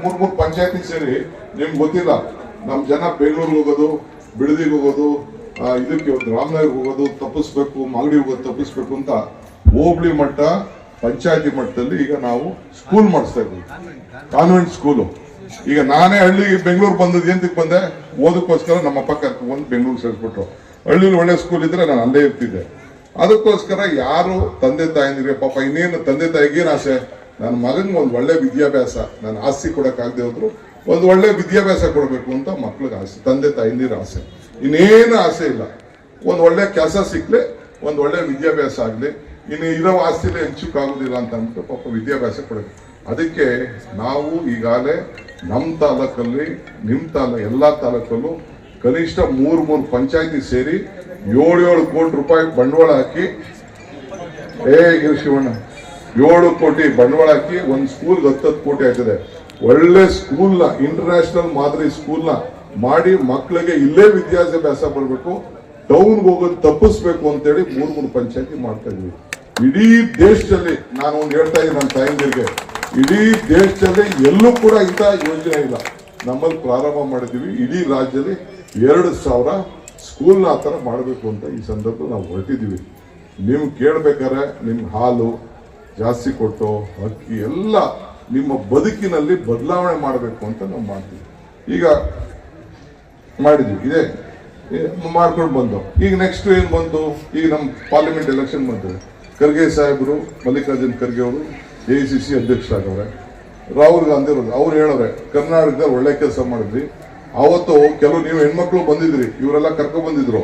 ಮೂರ್ ಪಂಚಾಯತಿ ಸೇರಿ ನಿಮ್ಗೆ ಗೊತ್ತಿಲ್ಲ, ನಮ್ ಜನ ಬೆಂಗಳೂರಿಗೆ ಹೋಗೋದು, ಬಿಡದಿಗೆ ಹೋಗೋದು, ಇದಕ್ಕೆ ರಾಮನಗರ್ಗೆ ಹೋಗೋದು ತಪ್ಪಿಸ್ಬೇಕು, ಮಾಗಡಿ ಹೋಗೋದು ತಪ್ಪಿಸ್ಬೇಕು ಅಂತ ಹೋಬಳಿ ಮಟ್ಟ ಪಂಚಾಯತಿ ಮಟ್ಟದಲ್ಲಿ ಈಗ ನಾವು ಸ್ಕೂಲ್ ಮಾಡಿಸ್ತಾ ಇದ್ವಿ, ಕಾನ್ವೆಂಟ್ ಸ್ಕೂಲು. ಈಗ ನಾನೇ ಹಳ್ಳಿ ಬೆಂಗಳೂರು ಬಂದದ್ದು ಎಂತಕ್ಕೆ ಬಂದೆ, ಓದಕ್ಕೋಸ್ಕರ ನಮ್ಮ ಅಪ್ಪ ಕರ್ಕೊಂಡು ಬೆಂಗಳೂರು ಸೇರಿಸ್ಬಿಟ್ರು. ಹಳ್ಳಿಲಿ ಒಳ್ಳೆ ಸ್ಕೂಲ್ ಇದ್ರೆ ನಾನು ಅಲ್ಲೇ ಇರ್ತಿದ್ದೆ. ಅದಕ್ಕೋಸ್ಕರ ಯಾರು ತಂದೆ ತಾಯಿಗೆ ಪಾಪ ಇನ್ನೇನು ತಂದೆ ತಾಯಿಗೆ ಏನು ಆಸೆ, ನನ್ನ ಮಗನ್ಗೆ ಒಂದು ಒಳ್ಳೆ ವಿದ್ಯಾಭ್ಯಾಸ, ನಾನು ಆಸ್ತಿ ಕೊಡಕ್ಕಾಗದೆ ಹೋದ್ರು ಒಂದು ಒಳ್ಳೆ ವಿದ್ಯಾಭ್ಯಾಸ ಕೊಡಬೇಕು ಅಂತ ಮಕ್ಳಿಗೆ ಆಸೆ, ತಂದೆ ತಾಯಿಂದಿರ ಆಸೆ, ಇನ್ನೇನು ಆಸೆ ಇಲ್ಲ. ಒಂದು ಒಳ್ಳೆ ಕೆಲಸ ಸಿಕ್ಲೆ, ಒಂದು ಒಳ್ಳೆ ವಿದ್ಯಾಭ್ಯಾಸ ಆಗಲಿ, ಇನ್ನು ಇರೋ ಆಸ್ತಿಲೇ ಹೆಚ್ಚಕ್ಕಾಗೋದಿಲ್ಲ ಅಂತ ಅಂದ್ಬಿಟ್ಟು ಪಾಪ ವಿದ್ಯಾಭ್ಯಾಸ ಕೊಡಬೇಕು. ಅದಕ್ಕೆ ನಾವು ಈಗಾಗಲೇ ನಮ್ಮ ತಾಲೂಕಲ್ಲಿ, ನಿಮ್ಮ ಎಲ್ಲ ತಾಲೂಕಲ್ಲೂ ಕನಿಷ್ಠ ಮೂರು ಪಂಚಾಯತಿ ಸೇರಿ 7 ಕೋಟಿ ರೂಪಾಯಿ ಬಂಡವಾಳ ಹಾಕಿ, ಶಿವಣ್ಣ 7 ಕೋಟಿ ಬಂಡವಾಳ ಹಾಕಿ ಒಂದು ಸ್ಕೂಲ್ಗೆ 10 ಕೋಟಿ ಆಯ್ತದೆ. ಒಳ್ಳೆ ಸ್ಕೂಲ್ನ, ಇಂಟರ್ನ್ಯಾಷನಲ್ ಮಾದರಿ ಸ್ಕೂಲ್ನ ಮಾಡಿ ಮಕ್ಕಳಿಗೆ ಇಲ್ಲೇ ವಿದ್ಯಾಭ್ಯಾಸ ಬರಬೇಕು, ಟೌನ್ಗೆ ಹೋಗೋದು ತಪ್ಪಿಸ್ಬೇಕು ಅಂತೇಳಿ 3 ಪಂಚಾಯತಿ ಮಾಡ್ತಾ ಇದ್ವಿ. ಇಡೀ ದೇಶದಲ್ಲಿ ನಾನು ಒಂದು ಹೇಳ್ತಾ ಇದ್ದೀನಿ ನನ್ನ ತಾಯಂದಿರಿಗೆ, ಇಡೀ ದೇಶದಲ್ಲಿ ಎಲ್ಲೂ ಕೂಡ ಇಂಥ ಯೋಜನೆ ಇಲ್ಲ. ನಮ್ಮಲ್ಲಿ ಪ್ರಾರಂಭ ಮಾಡಿದ್ದೀವಿ. ಇಡೀ ರಾಜ್ಯದಲ್ಲಿ 2,000 ಸ್ಕೂಲ್ನ ಆ ಥರ ಮಾಡಬೇಕು ಅಂತ ಈ ಸಂದರ್ಭದಲ್ಲಿ ನಾವು ಹೊರಟಿದ್ದೀವಿ. ನೀವು ಕೇಳಬೇಕಾದ್ರೆ ನಿಮ್ಮ ಹಾಲು ಜಾಸ್ತಿ ಕೊಟ್ಟು, ಅಕ್ಕಿ ಎಲ್ಲ ನಿಮ್ಮ ಬದುಕಿನಲ್ಲಿ ಬದಲಾವಣೆ ಮಾಡಬೇಕು ಅಂತ ನಾವು ಮಾಡ್ತೀವಿ. ಈಗ ಮಾಡಿದ್ವಿ, ಇದೇ ಮಾಡ್ಕೊಂಡು ಬಂದು ಈಗ ನೆಕ್ಸ್ಟ್ ಏನು ಬಂತು, ಈಗ ನಮ್ಮ ಪಾರ್ಲಿಮೆಂಟ್ ಎಲೆಕ್ಷನ್ ಬಂತು. ಖರ್ಗೆ ಸಾಹೇಬರು, ಮಲ್ಲಿಕಾರ್ಜುನ್ ಖರ್ಗೆ ಅವರು AICC ಅಧ್ಯಕ್ಷರಾಗವ್ರೆ. ರಾಹುಲ್ ಗಾಂಧಿ ಅವ್ರು ಹೇಳವ್ರೆ ಕರ್ನಾಟಕದಲ್ಲಿ ಒಳ್ಳೆ ಕೆಲಸ ಮಾಡಿದ್ರಿ. ಅವತ್ತು ಕೆಲವು ನೀವು ಹೆಣ್ಮಕ್ಳು ಬಂದಿದ್ರಿ, ಇವರೆಲ್ಲ ಕರ್ಕೊಂಡ್ ಬಂದಿದ್ರು.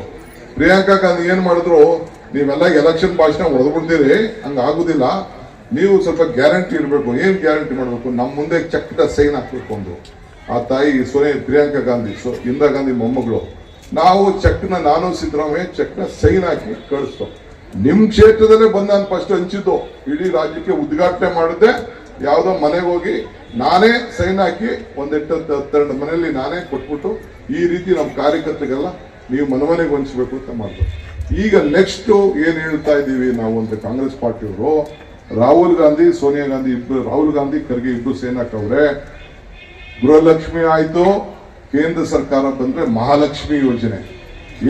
ಪ್ರಿಯಾಂಕಾ ಗಾಂಧಿ ಏನ್ ಮಾಡಿದ್ರು, ನೀವೆಲ್ಲ ಎಲೆಕ್ಷನ್ ಭಾಷಣ ಹೊಡೆದ್ಬಿಡ್ತೀರಿ, ಹಂಗ ಆಗುದಿಲ್ಲ, ನೀವು ಸ್ವಲ್ಪ ಗ್ಯಾರಂಟಿ ಇರಬೇಕು. ಏನ್ ಗ್ಯಾರಂಟಿ ಮಾಡಬೇಕು, ನಮ್ಮ ಮುಂದೆ ಚಕ್ಟ ಸೈನ್ ಹಾಕ್ಬೇಕು ಅಂದ್ರು. ಆ ತಾಯಿ ಪ್ರಿಯಾಂಕಾ ಗಾಂಧಿ, ಇಂದಿರಾ ಗಾಂಧಿ ಮೊಮ್ಮಗಳು. ನಾವು ಚೆಕ್ನ, ನಾನು ಸಿದ್ದರಾಮಯ್ಯ ಚೆಕ್ನ ಸೈನ್ ಹಾಕಿ ಕಳಿಸ್ತೋ. ನಿಮ್ ಕ್ಷೇತ್ರದಲ್ಲೇ ಬಂದು ನಾನು ಫಸ್ಟ್ ಹಂಚಿದ್ದು, ಇಡೀ ರಾಜ್ಯಕ್ಕೆ ಉದ್ಘಾಟನೆ ಮಾಡಿದ್ದೆ. ಯಾವುದೋ ಮನೆಗೆ ಹೋಗಿ ನಾನೇ ಸೈನ್ ಹಾಕಿ 1-2 ಮನೆಯಲ್ಲಿ ನಾನೇ ಕೊಟ್ಬಿಟ್ಟು, ಈ ರೀತಿ ನಮ್ಮ ಕಾರ್ಯಕರ್ತರಿಗೆಲ್ಲ ನೀವು ಮನೆಗೆ ಹಂಚಬೇಕು ಅಂತ ಮಾಡಿದ್ರು. ಈಗ ನೆಕ್ಸ್ಟ್ ಏನ್ ಹೇಳ್ತಾ ಇದ್ದೀವಿ ನಾವು ಅಂತ, ಕಾಂಗ್ರೆಸ್ ಪಾರ್ಟಿಯವರು ರಾಹುಲ್ ಗಾಂಧಿ, ಸೋನಿಯಾ ಗಾಂಧಿ ಇಬ್ರು, ರಾಹುಲ್ ಗಾಂಧಿ ಖರ್ಗೆ ಇಬ್ರು ಸೈನ್ ಹಾಕವ್ರೆ. ಗೃಹಲಕ್ಷ್ಮಿ ಆಯ್ತು, ಕೇಂದ್ರ ಸರ್ಕಾರ ಬಂದ್ರೆ ಮಹಾಲಕ್ಷ್ಮಿ ಯೋಜನೆ.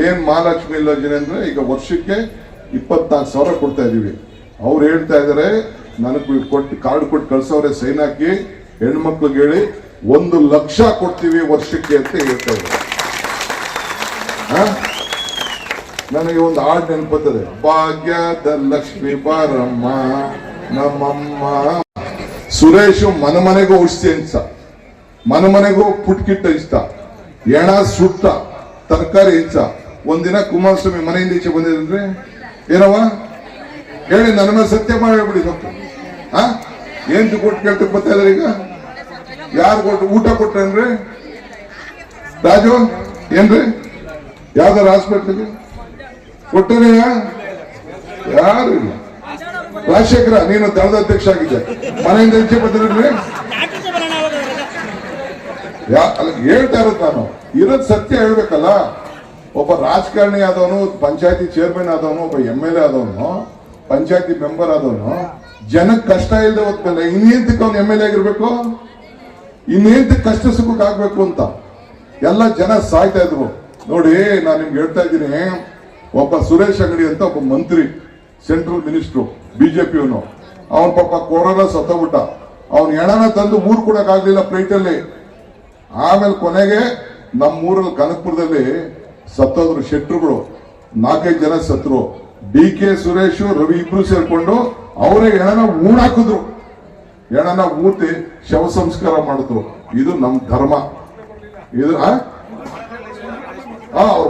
ಏನ್ ಮಹಾಲಕ್ಷ್ಮಿ ಯೋಜನೆ ಅಂದ್ರೆ, ಈಗ ವರ್ಷಕ್ಕೆ 24,000 ಕೊಡ್ತಾ ಇದೀವಿ. ಅವ್ರು ಹೇಳ್ತಾ ಇದಾರೆ ನನಗೆ ಕೊಟ್ಟು ಕಾರ್ಡ್ ಕೊಟ್ಟು ಕಳ್ಸವ್ರೆ ಸೈನ್ ಹಾಕಿ, ಹೆಣ್ಮಕ್ಳಿಗೆ ಹೇಳಿ 1 ಲಕ್ಷ ಕೊಡ್ತೀವಿ ವರ್ಷಕ್ಕೆ ಅಂತ ಹೇಳ್ತಾ ಇದ್ದಾರೆ. ನನಗೆ ಒಂದು ಹಾಡು ನೆನಪುತ್ತದೆ, ಭಾಗ್ಯದ ಲಕ್ಷ್ಮಿ ಬಾರಮ್ಮ ನಮ್ಮಮ್ಮ. ಸುರೇಶ್ ಮನೆಗೂ ಔಷಧಿ ಹಂಚ, ಮನೆಗೂ ಪುಟ್ಕಿಟ್ಟ ಇಷ್ಟ, ಎಣ ಸುಟ್ಟ, ತರಕಾರಿ ಹಂಚ. ಒಂದಿನ ಕುಮಾರಸ್ವಾಮಿ ಮನೆಯಿಂದ ಈಚೆ ಬಂದಿದ್ರೆ, ಏನವ ಹೇಳಿ ನನ್ನ ಮೇಲೆ ಸತ್ಯ ಮಾಡಿಬಿಡಿ ಸ್ವಲ್ಪ. ಏನ್ ಕೊಟ್ಟು ಕೇಳ್ತಕ್ ಬರ್ತಾ ಇದಾರೆ ಈಗ? ಯಾರು ಕೊಟ್ಟು ಊಟ ಕೊಟ್ರೇನ್ರಿ? ರಾಜು ಏನ್ರಿ? ಯಾವ್ದಾರ ಹಾಸ್ಪಿಟ್ಲಿಗೆ ಕೊಟ್ಟರೆ ಯಾರು ಇಲ್ಲ. ರಾಜಶೇಖರ, ನೀನು ದಳದ ಅಧ್ಯಕ್ಷ ಆಗಿದ್ದೆ, ಮನೆಯಿಂದ ಈಚೆ ಬಂದಿರಲ್ರಿ? ಹೇಳ್ತಾ ಇರೋದು ನಾನು, ಇರೋದ್ ಸತ್ಯ ಹೇಳ್ಬೇಕಲ್ಲ. ಒಬ್ಬ ರಾಜಕಾರಣಿ ಆದವನು, ಪಂಚಾಯತಿ ಚೇರ್ಮನ್ ಆದವನು, ಒಬ್ಬ MLA ಆದವನು, ಪಂಚಾಯತಿ ಮೆಂಬರ್ ಆದವನು, ಜನಕ್ಕೆ ಕಷ್ಟ ಇಲ್ಲದೆ ಹೋದ್ಮೇಲೆ ಇನ್ನೇಂತಕ್ಕೆ ಅವ್ನು MLA ಆಗಿರ್ಬೇಕು? ಇನ್ನೇಂತಕ್ಕೆ ಕಷ್ಟ ಸುಖಕ್ಕೆ ಆಗ್ಬೇಕು ಅಂತ ಎಲ್ಲ ಜನ ಸಾಯ್ತಾ ಇದ್ರು. ನೋಡಿ, ನಾನು ನಿಮ್ಗೆ ಹೇಳ್ತಾ ಇದ್ದೀನಿ, ಒಬ್ಬ ಸುರೇಶ್ ಅಂಗಡಿ ಅಂತ ಒಬ್ಬ ಮಂತ್ರಿ, ಸೆಂಟ್ರಲ್ ಮಿನಿಸ್ಟ್ರು, BJP-ಅವನು, ಅವನ ಪಾಪ ಕೊರೋನಾ ಸತ್ತೋಗ್ಬಿಟ್ಟ. ಅವನ ಹೆಣನ ತಂದು ಊರು ಕೊಡಕ್ಕಾಗ್ಲಿಲ್ಲ ಫ್ಲೈಟಲ್ಲಿ. ಆಮೇಲೆ ಕೊನೆಗೆ ನಮ್ಮೂರಲ್ಲಿ ಕನಕಪುರದಲ್ಲಿ ಸತ್ತೋದ್ರು ಶೆಟ್ರುಗಳು, 4-5 ಜನ ಸತ್ರು. DK ಸುರೇಶ್, ರವಿ ಇಬ್ರು ಸೇರ್ಕೊಂಡು ಅವರೇ ಹೆಣನ ಊಣಾಕಿದ್ರು, ಹೆಣನ ಊತಿ ಶವ ಸಂಸ್ಕಾರ ಮಾಡಿದ್ರು. ಇದು ನಮ್ ಧರ್ಮ. ಇದು ಅವ್ರ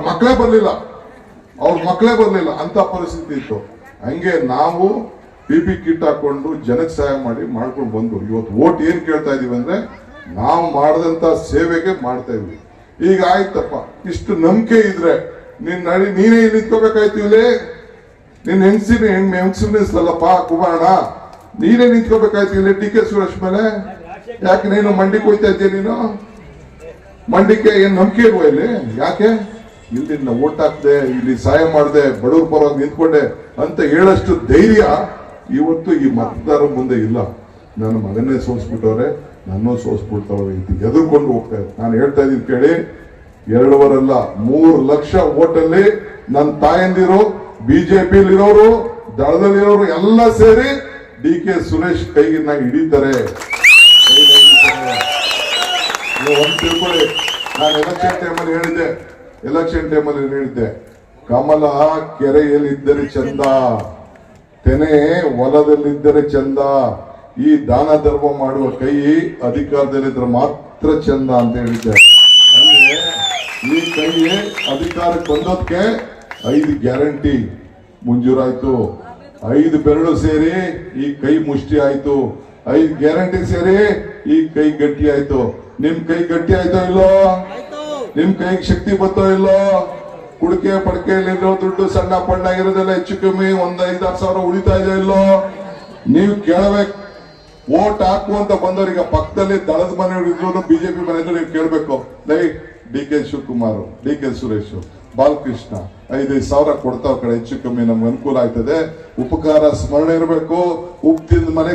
ಮಕ್ಕಳೇ ಬರ್ಲಿಲ್ಲ ಅಂತ ಪರಿಸ್ಥಿತಿ ಇತ್ತು. ಹಂಗೆ ನಾವು PP ಕಿಟ್ ಹಾಕೊಂಡು ಜನಕ್ಕೆ ಸಹಾಯ ಮಾಡ್ಕೊಂಡು ಬಂದು ಇವತ್ತು ಓಟ್ ಏನ್ ಕೇಳ್ತಾ ಇದೀವಿ ಅಂದ್ರೆ, ನಾವು ಮಾಡದಂತ ಸೇವೆಗೆ ಮಾಡ್ತಾ ಇದ್ವಿ. ಈಗ ಆಯ್ತಪ್ಪ, ಇಷ್ಟು ನಂಬಿಕೆ ಇದ್ರೆ ನೀನೇ ನಿಂತ್ಕೋಬೇಕಾಯ್ತು. ಇಲ್ಲಿ ನಿನ್ ಹೆಂಗಸಿನಲ್ಲಪ್ಪ ಕುಮಾರಣ್ಣ, ನೀನೇ ನಿಂತ್ಕೋಬೇಕಾಯ್ತು ಇಲ್ಲಿ DK ಸುರೇಶ್ ಮೇಲೆ. ಯಾಕೆ ನೀನು ಮಂಡಿಗೆ ಹೋಯ್ತಾ ಇದ್ದೀಯ? ನೀನು ಮಂಡಿಗೆ ಏನ್ ನಂಬಿಕೆ ಇಲ್ವಾ ಇಲ್ಲಿ? ಯಾಕೆ ಇಲ್ಲಿ ಓಟ್ ಹಾಕ್ದೆ, ಇಲ್ಲಿ ಸಹಾಯ ಮಾಡಿದೆ, ಬಡವ್ರ ಪರವಾಗಿ ನಿಂತ್ಕೊಂಡೆ ಅಂತ ಹೇಳಷ್ಟು ಧೈರ್ಯ ಇವತ್ತು ಈ ಮತದಾರರ ಮುಂದೆ ಇಲ್ಲ. ನನ್ನ ಮಗನ್ನೇ ಸೋಲ್ಸ್ಬಿಟ್ಟವ್ರೆ. ನನ್ನ ಸೋಸ್ಬಿಡ್ತಾವೆ ಇದು ಎದುರ್ಕೊಂಡು ಹೋಗ್ತಾ ಇದೆ. ನಾನು ಹೇಳ್ತಾ ಇದ್ದೀನಿ ಕೇಳಿ, 2.5 ಅಲ್ಲ 3 ಲಕ್ಷ ಓಟಲ್ಲಿ ನನ್ನ ತಾಯಂದಿರು, ಬಿಜೆಪಿಲಿರೋರು, ದಳದಲ್ಲಿರೋರು ಎಲ್ಲ ಸೇರಿ DK ಸುರೇಶ್ ಕೈಗಿನ ಹಿಡಿತಾರೆ. ಒಂದು ತಿಳ್ಕೊಳ್ಳಿ, ನಾನು ಎಲೆಕ್ಷನ್ ಟೈಮಲ್ಲಿ ಹೇಳಿದ್ದೆ, ಕಮಲ ಕೆರೆಯಲ್ಲಿದ್ದರೆ ಚಂದ, ತೆನೆ ಹೊಲದಲ್ಲಿದ್ದರೆ ಚಂದ, ಈ ದಾನ ಧರ್ಮ ಮಾಡುವ ಕೈ ಅಧಿಕಾರದಲ್ಲಿದ್ರೆ ಮಾತ್ರ ಚಂದ ಅಂತ ಹೇಳಿದ್ದೆ. ಅಂದ್ರೆ ಈ ಕೈ ಅಧಿಕಾರಕ್ಕೆ ಬಂದೋದಕ್ಕೆ 5 ಗ್ಯಾರಂಟಿ ಮಂಜೂರಾಯ್ತು, 5 ಬೆರಳು ಸೇರಿ ಈ ಕೈ ಮುಷ್ಟಿ ಆಯ್ತು, 5 ಗ್ಯಾರಂಟಿ ಸೇರಿ ಈ ಕೈ ಗಟ್ಟಿ ಆಯ್ತು. ನಿಮ್ ಕೈ ಗಟ್ಟಿ ಆಯ್ತೋ ಇಲ್ಲೋ? ನಿಮ್ ಕೈಗೆ ಶಕ್ತಿ ಬತ್ತೋ ಇಲ್ಲೋ? ಕುಡಿಕೆ ಪಡಿಕೆಯಲ್ಲಿರೋ ದುಡ್ಡು ಸಣ್ಣ ಪಣ್ಣ ಇರೋದೆಲ್ಲ ಹೆಚ್ಚು ಕಮ್ಮಿ 5-6 ಸಾವಿರ ಉಳಿತಾ ಇದೆಯೋ ಇಲ್ಲೋ? ನೀವು ಕೇಳಬೇಕು. ವೋಟ್ ಹಾಕುವಂತ ಬಂದವರಿಗೆ ಪಕ್ಕದಲ್ಲಿ ದಳದ ಮನೆಯವರು ಇದ್ರು, ಬಿಜೆಪಿ ಮನೆ ಇದ್ರು, ನೀವು ಕೇಳಬೇಕು. DK ಶಿವಕುಮಾರ್, DK ಸುರೇಶ್, ಬಾಲಕೃಷ್ಣ 5-5 ಸಾವಿರ ಕೊಡ್ತಾವ್ ಕಡೆ ಹೆಚ್ಚು ಕಮ್ಮಿ ನಮ್ಗೆ ಅನುಕೂಲ ಆಯ್ತದೆ. ಉಪಕಾರ ಸ್ಮರಣೆ ಇರಬೇಕು. ಉಪ್ಪು ತಿಂದ ಮನೆ